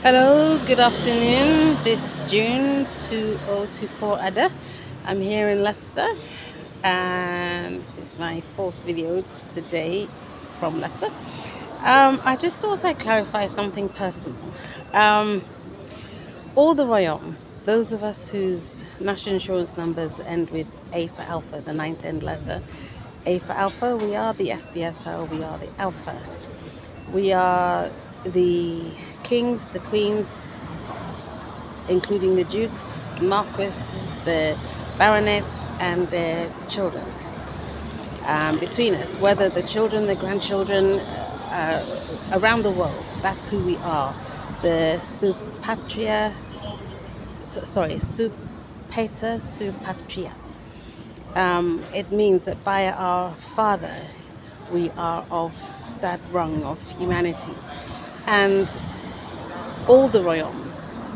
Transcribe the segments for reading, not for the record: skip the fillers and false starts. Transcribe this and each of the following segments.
Hello, good afternoon. This June 2024 Ada. I'm here in Leicester and this is my fourth video today from Leicester. I just thought I'd clarify something personal. All the Royaume, those of us whose national insurance numbers end with A for Alpha, the ninth end letter, A for Alpha, we are the SBSL, we are the Alpha. We are the kings, the queens, including the dukes, marquises, the baronets, and their children. Between us, whether the children, the grandchildren, around the world, that's who we are. The supatria, supater, supatria. It means that by our father, we are of that rung of humanity. And all the Royaume,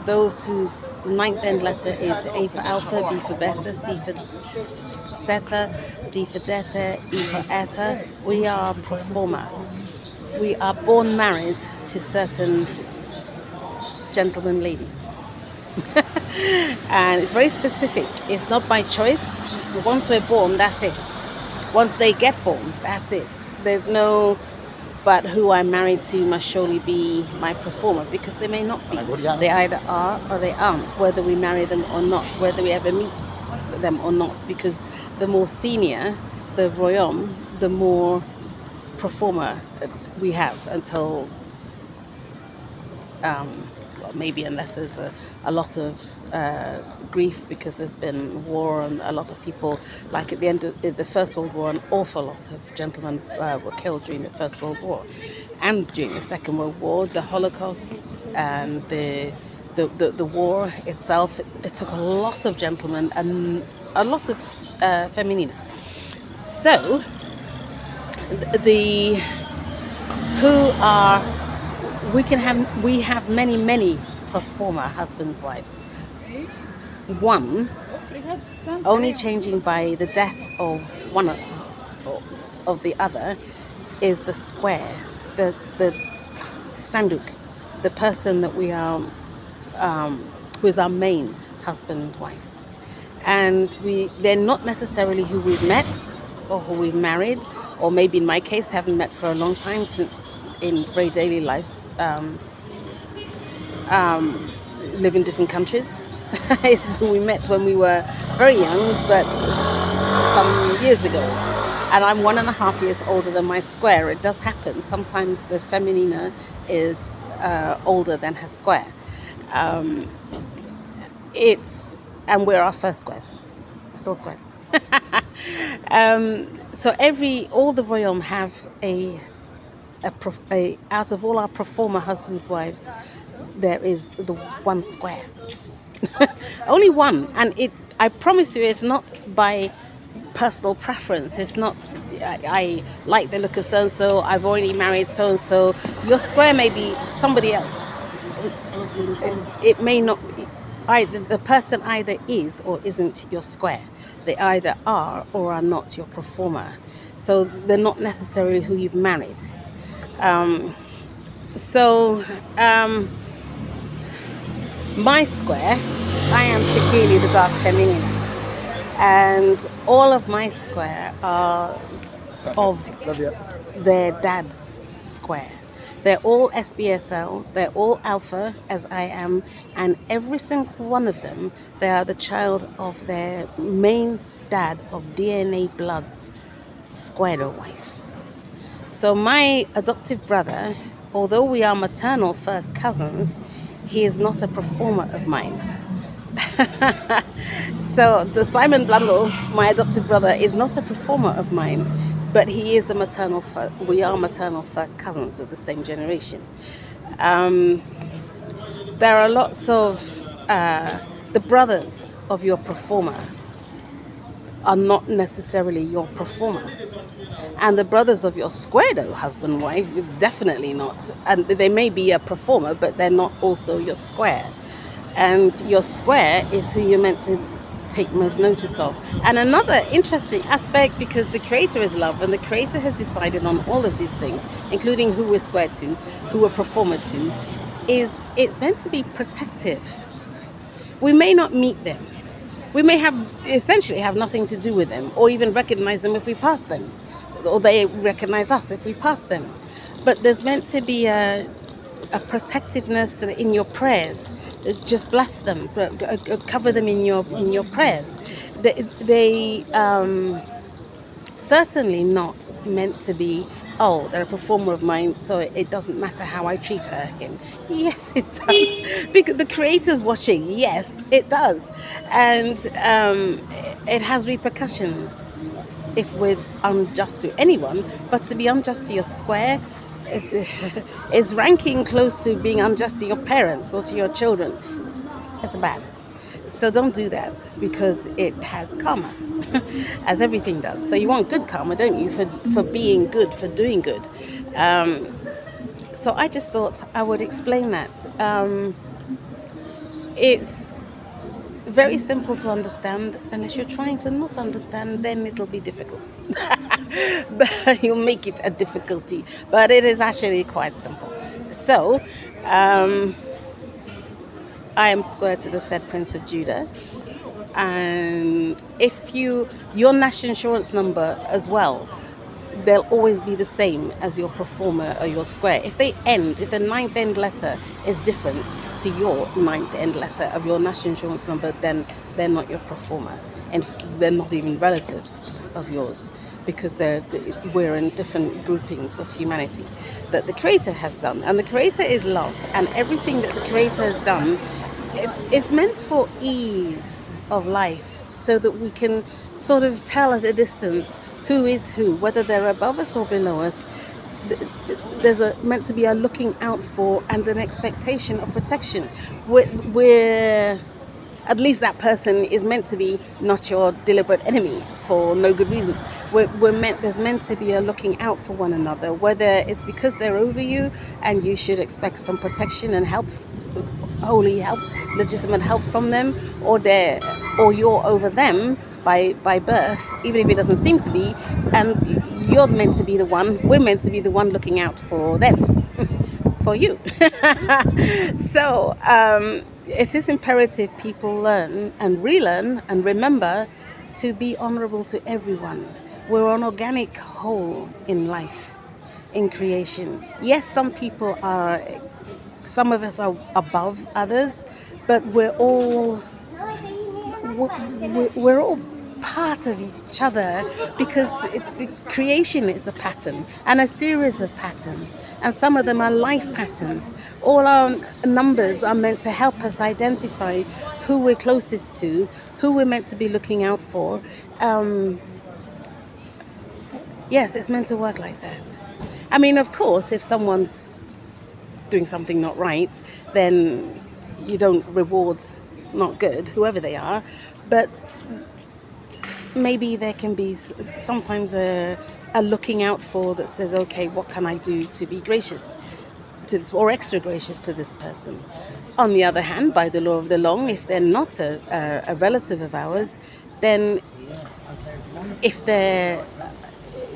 those whose ninth end letter is A for Alpha, B for Beta, C for Zeta, D for Delta, E for Eta, we are pro forma. We are born married to certain gentlemen ladies. And it's very specific. It's not by choice. Once we're born, that's it. Once they get born, that's it. There's no but who I'm married to must surely be my performer, because they may not be. They either are or they aren't, whether we marry them or not, whether we ever meet them or not, because the more senior the Royaume, the more performer we have until maybe unless there's a lot of grief because there's been war and a lot of people, like at the end of the First World War, an awful lot of gentlemen were killed during the First World War and during the Second World War, the Holocaust and the war itself. It took a lot of gentlemen and a lot of feminina. So the who are we have many performer husbands, wives. One only changing by the death of one of the other is the square, the sanduk, the person that we are, who is our main husband and wife. And they're not necessarily who we've met or who we've married, or maybe in my case haven't met for a long time, since in very daily lives live in different countries. It's who we met when we were very young, but some years ago. And I'm 1.5 years older than my square. It does happen. Sometimes the feminina is older than her square. And we're our first squares. We're still squared. So all the Royaume have out of all our performer husbands, wives, there is the one square. Only one. And I promise you, it's not by personal preference. It's not, I like the look of so-and-so, I've already married so-and-so. Your square may be somebody else. It may not be. The person either is or isn't your square. They either are or are not your performer. So they're not necessarily who you've married. My square, I am Fikile, the TheDarkFeminina, and all of my square are of their dad's square. They're all SBSL, they're all Alpha, as I am, and every single one of them, they are the child of their main dad of DNA bloods, squared or wife. So my adoptive brother, although we are maternal first cousins, he is not a performer of mine. So the Simon Blundell, my adoptive brother, is not a performer of mine, but he is we are maternal first cousins of the same generation. There are lots of the brothers of your performer are not necessarily your performer. And the brothers of your squared husband, wife, definitely not. And they may be a performer, but they're not also your square. And your square is who you're meant to take most notice of. And another interesting aspect, because the Creator is love, and the Creator has decided on all of these things, including who we're squared to, who we're performer to, is it's meant to be protective. We may not meet them. We may essentially have nothing to do with them, or even recognize them if we pass them, or they recognize us if we pass them. But there's meant to be a protectiveness in your prayers. Just bless them, cover them in your prayers. They certainly not meant to be, oh, they're a performer of mine, so it doesn't matter how I treat her, him. Yes, it does. Because the Creator's watching. Yes, it does. And it has repercussions if we're unjust to anyone. But to be unjust to your square is ranking close to being unjust to your parents or to your children. It's bad. So don't do that, because it has karma, as everything does. So you want good karma, don't you, for being good, for doing good. So I just thought I would explain that. It's very simple to understand, and if you're trying to not understand, then it'll be difficult. But you'll make it a difficulty. But it is actually quite simple. So, I am square to the said Prince of Judah, and if your national insurance number as well, they'll always be the same as your proforma or your square. If the ninth end letter is different to your ninth end letter of your national insurance number, then they're not your proforma, and they're not even relatives of yours, because we're in different groupings of humanity that the Creator has done. And the Creator is love, and everything that the Creator has done, it's meant for ease of life, so that we can sort of tell at a distance who is who, whether they're above us or below us. There's meant to be a looking out for and an expectation of protection. We're at least that person is meant to be not your deliberate enemy for no good reason. There's meant to be a looking out for one another, whether it's because they're over you and you should expect some protection and help, holy help, legitimate help from them, or you're over them by birth, even if it doesn't seem to be, and we're meant to be the one looking out for them, for you. So it is imperative people learn and relearn and remember to be honorable to everyone. We're an organic whole in life, in creation. Yes, some of us are above others, but we're all part of each other, because the creation is a pattern and a series of patterns, and some of them are life patterns. All our numbers are meant to help us identify who we're closest to, who we're meant to be looking out for. Yes, it's meant to work like that. I mean, of course, if someone's doing something not right, then you don't reward not good, whoever they are. But maybe there can be sometimes a looking out for that says, okay, what can I do to be gracious to this, or extra gracious to this person? On the other hand, by the law of the long, if they're not a relative of ours, then if they're,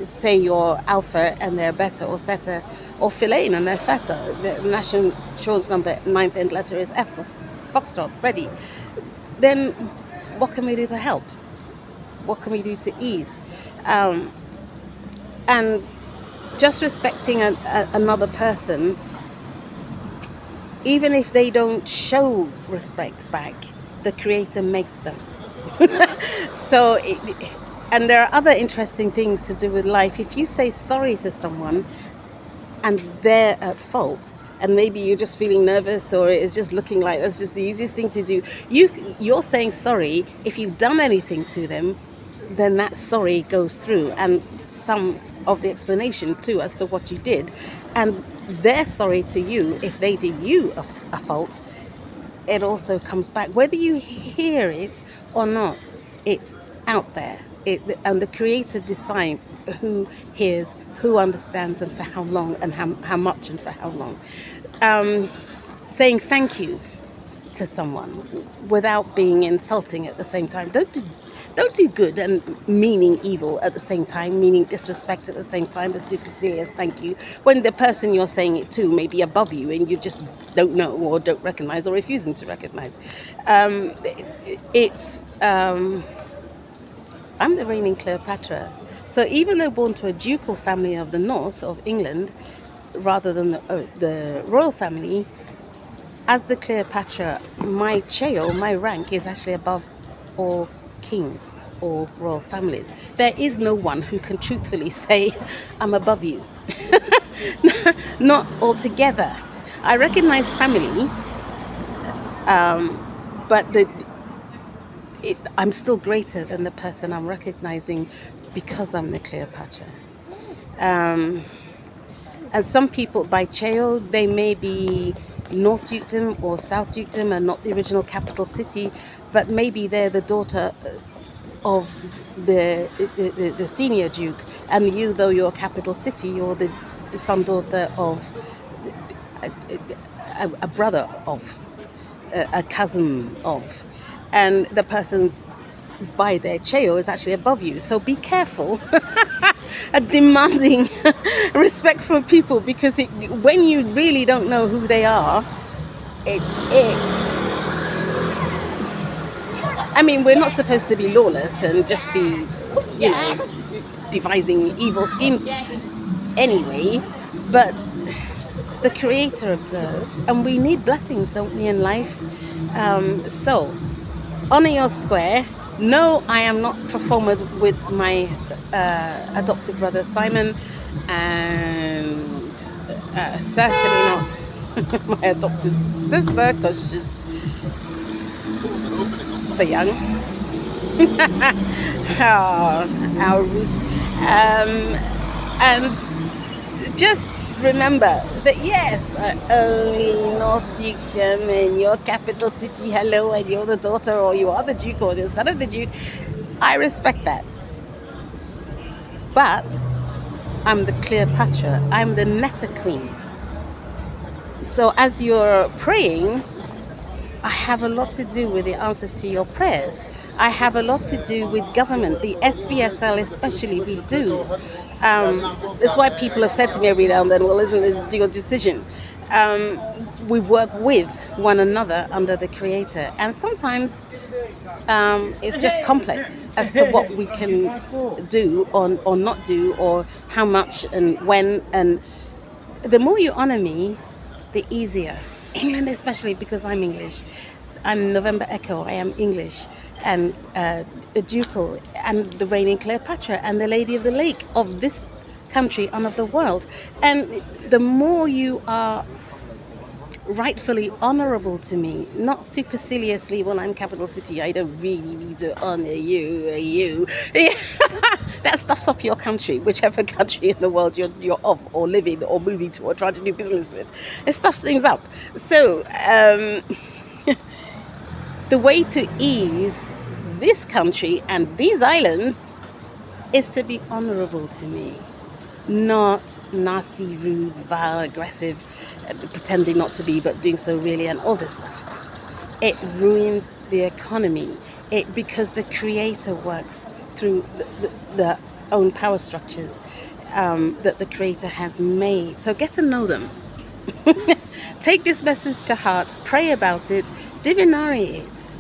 say, you're alpha and they're beta or theta, or filane and they're theta, the national insurance number, ninth end letter is F for Foxtrot, Freddy, then what can we do to help? What can we do to ease? And just respecting another person, even if they don't show respect back, the Creator makes them. And there are other interesting things to do with life. If you say sorry to someone and they're at fault, and maybe you're just feeling nervous, or it's just looking like that's just the easiest thing to do, you're saying sorry. If you've done anything to them, then that sorry goes through, and some of the explanation too as to what you did, and they're sorry to you if they did you a fault. It also comes back, whether you hear it or not. It's out there. And the Creator decides who hears, who understands, and for how long, and how much, and for how long. Saying thank you to someone without being insulting at the same time. don't do good and meaning evil at the same time, meaning disrespect at the same time, the supercilious thank you, when the person you're saying it to may be above you and you just don't know or don't recognize or refusing to recognize. I'm the reigning Cleopatra. So even though born to a ducal family of the north of England, rather than the royal family, as the Cleopatra, my cheo, my rank, is actually above all kings or royal families. There is no one who can truthfully say, I'm above you. Not altogether. I recognize family, but I'm still greater than the person I'm recognizing because I'm the Cleopatra. And some people by cheo, they may be North Dukedom or South Dukedom and not the original capital city, but maybe they're the daughter of the senior duke, and you, though you're capital city, you're the son daughter of a brother of, a cousin of, and the person's by their cheo is actually above you. So be careful at demanding respect from people, because when you really don't know who they are, I mean, we're not supposed to be lawless and just be, devising evil schemes anyway, but the Creator observes, and we need blessings, don't we, in life? So honor your square. No, I am not performed with my adoptive brother Simon, and certainly not my adopted sister, because she's the young. Our Ruth. And just remember that yes, only North Dukedom and your capital city, hello, and you're the daughter or you are the Duke or the son of the Duke. I respect that. But I'm the Cleopatra. I'm the Netta Queen. So as you're praying, I have a lot to do with the answers to your prayers. I have a lot to do with government, the SBSL especially, we do. That's why people have said to me every now and then, well, isn't this your decision? We work with one another under the Creator. And sometimes it's just complex as to what we can do or not do, or how much and when. And the more you honor me, the easier. England especially, because I'm English. I'm November Echo, I am English, and a ducal, and the reigning Cleopatra, and the Lady of the Lake of this country and of the world. And the more you are rightfully honorable to me, not superciliously, well, I'm capital city, I don't really need to honor you. That stuffs up your country, whichever country in the world you're of or living or moving to or trying to do business with. It stuffs things up. So the way to ease this country and these islands is to be honorable to me, not nasty, rude, vile, aggressive, pretending not to be but doing so really, and all this stuff. It ruins the economy. Because the Creator works through the own power structures that the Creator has made. So get to know them. Take this message to heart, pray about it, divinary it,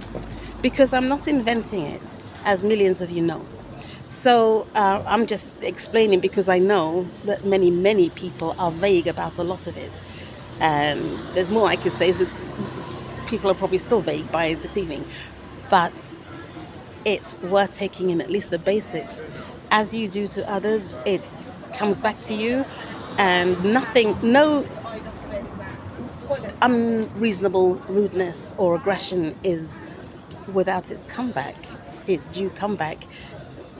because I'm not inventing it, as millions of you know. So I'm just explaining because I know that many people are vague about a lot of it. And there's more I could say, so people are probably still vague by this evening. But it's worth taking in at least the basics. As you do to others, it comes back to you, and no unreasonable rudeness or aggression is without its comeback, its due comeback.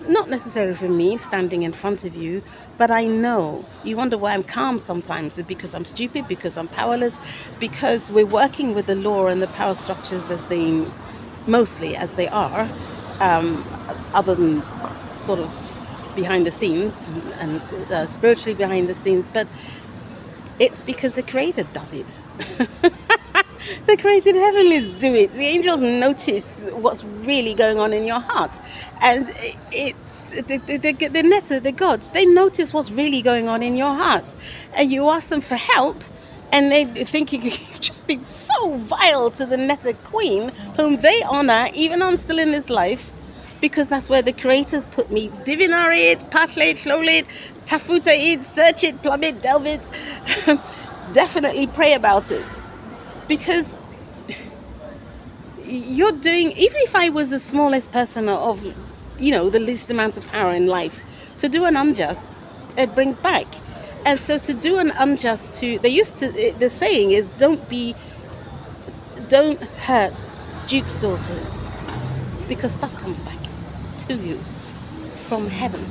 Not necessarily from me standing in front of you, but I know. You wonder why I'm calm sometimes. It's because I'm stupid, because I'm powerless, because we're working with the law and the power structures mostly as they are, other than sort of behind the scenes and spiritually behind the scenes, but it's because the Creator does it. The created heavenlies do it. The angels notice what's really going on in your heart. And it's the Netta, the gods, they notice what's really going on in your hearts. And you ask them for help, and they're thinking you've just been so vile to the Netta queen, whom they honor, even though I'm still in this life, because that's where the creators put me. Divinar it, patlate, chlolate, tafuta it, search it, plumb it, delve it. Definitely pray about it. Because you're doing, even if I was the smallest person of, the least amount of power in life, to do an unjust, it brings back. And so to do an unjust the saying is, don't hurt Duke's daughters, because stuff comes back to you from heaven.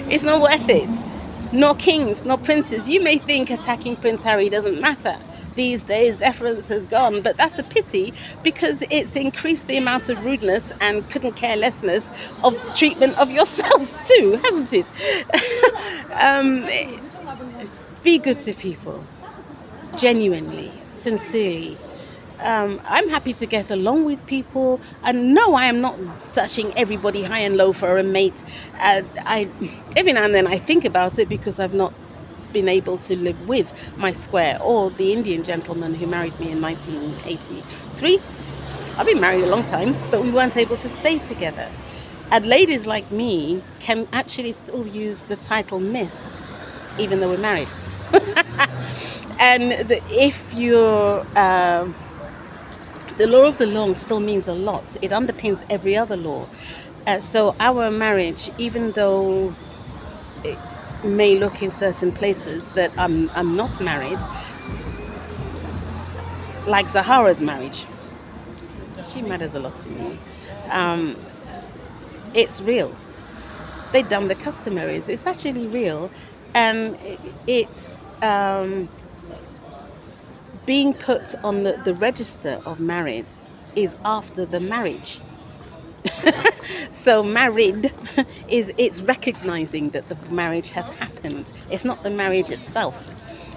It's not worth it. Nor kings, nor princes. You may think attacking Prince Harry doesn't matter. These days, deference has gone, but that's a pity, because it's increased the amount of rudeness and couldn't care lessness of treatment of yourselves too, hasn't it? Be good to people, genuinely, sincerely. I'm happy to get along with people, and no, I am not searching everybody high and low for a mate. Every now and then I think about it, because I've not been able to live with my square or the Indian gentleman who married me in 1983. I've been married a long time, but we weren't able to stay together. And ladies like me can actually still use the title Miss, even though we're married. And if you're the law of the long still means a lot. It underpins every other law. So our marriage, even though it may look in certain places that I'm not married, like Zahara's marriage, she matters a lot to me. It's real. They've done the customaries. It's actually real. And it's being put on the register of married is after the marriage. So married it's recognizing that the marriage has happened. It's not the marriage itself.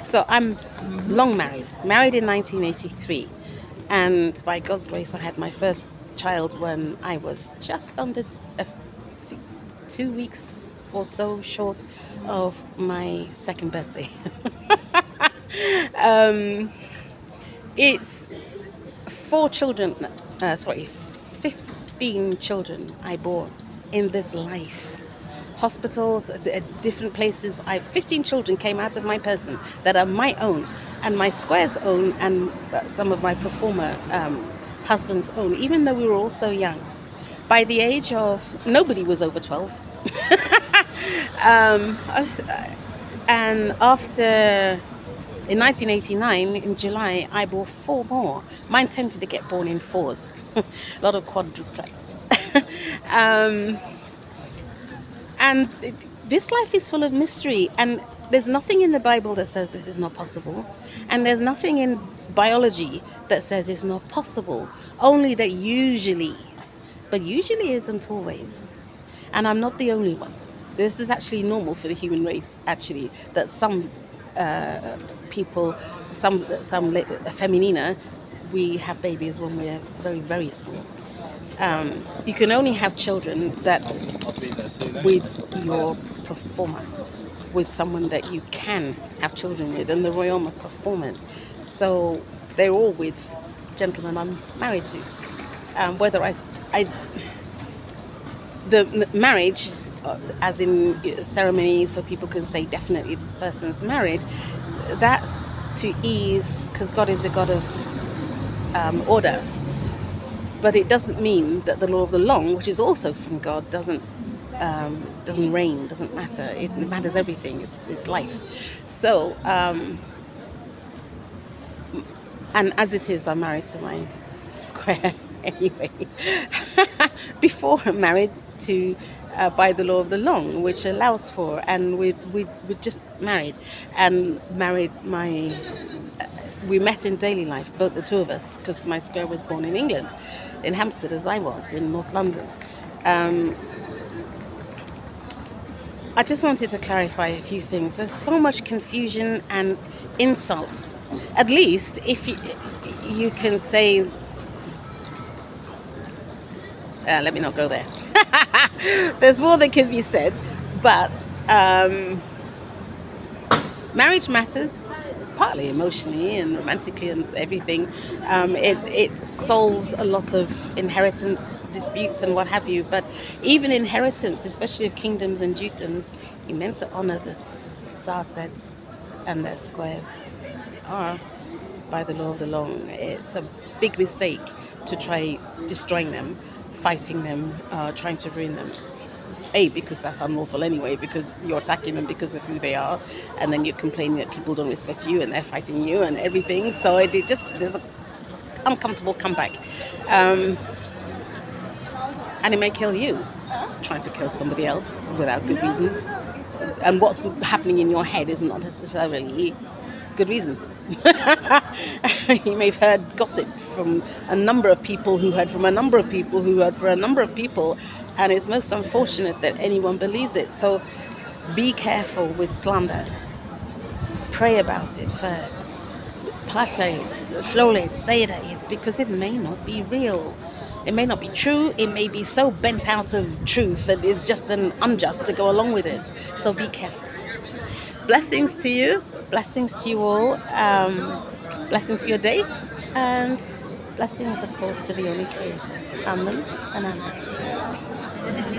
So I'm long married in 1983, and by God's grace I had my first child when I was just under 2 weeks or so short of my second birthday. It's 15 children I bore in this life. Hospitals, different places. 15 children came out of my person that are my own, and my square's own, and some of my performer husband's own, even though we were all so young. By the age of, nobody was over 12. And after, in 1989, in July, I bore 4 more. Mine tended to get born in 4s. A lot of quadruplets. And this life is full of mystery. And there's nothing in the Bible that says this is not possible. And there's nothing in biology that says it's not possible. Only that usually isn't always. And I'm not the only one. This is actually normal for the human race, actually, that some people, some feminina, we have babies when we're very, very small. You can only have children that with your performer, with someone that you can have children with, and the Royaume are performant. So they're all with gentlemen I'm married to. Whether the marriage, as in ceremony, so people can say definitely this person's married, that's to ease, because God is a God of order. But it doesn't mean that the law of the long, which is also from God, doesn't reign, doesn't matter. It matters everything. It's life. So, and as it is, I'm married to my square anyway. Before I'm married to by the law of the long, which allows for, and we just married we met in daily life, both the two of us, because my square was born in England, in Hampstead, as I was in North London. I just wanted to clarify a few things. There's so much confusion and insult. At least if you can say, let me not go there. There's more that can be said, but marriage matters, partly emotionally and romantically and everything. It solves a lot of inheritance disputes and what have you. But even inheritance, especially of kingdoms and dukedoms, you're meant to honor the sarsets and their squares. Or, by the law of the long, it's a big mistake to try destroying them, fighting them, trying to ruin them. Because that's unlawful anyway, because you're attacking them because of who they are, and then you're complaining that people don't respect you and they're fighting you and everything. So there's an uncomfortable comeback. And it may kill you, trying to kill somebody else without good reason. And what's happening in your head is not necessarily good reason. You may have heard gossip from a number of people who heard from a number of people who heard from a number of people, and it's most unfortunate that anyone believes it. So be careful with slander. Pray about it first. Slowly say it, because it may not be real. It may not be true. It may be so bent out of truth that it's just an unjust to go along with it. So be careful. Blessings to you. Blessings to you all. Blessings for your day. And blessings, of course, to the only creator. Amen and amen.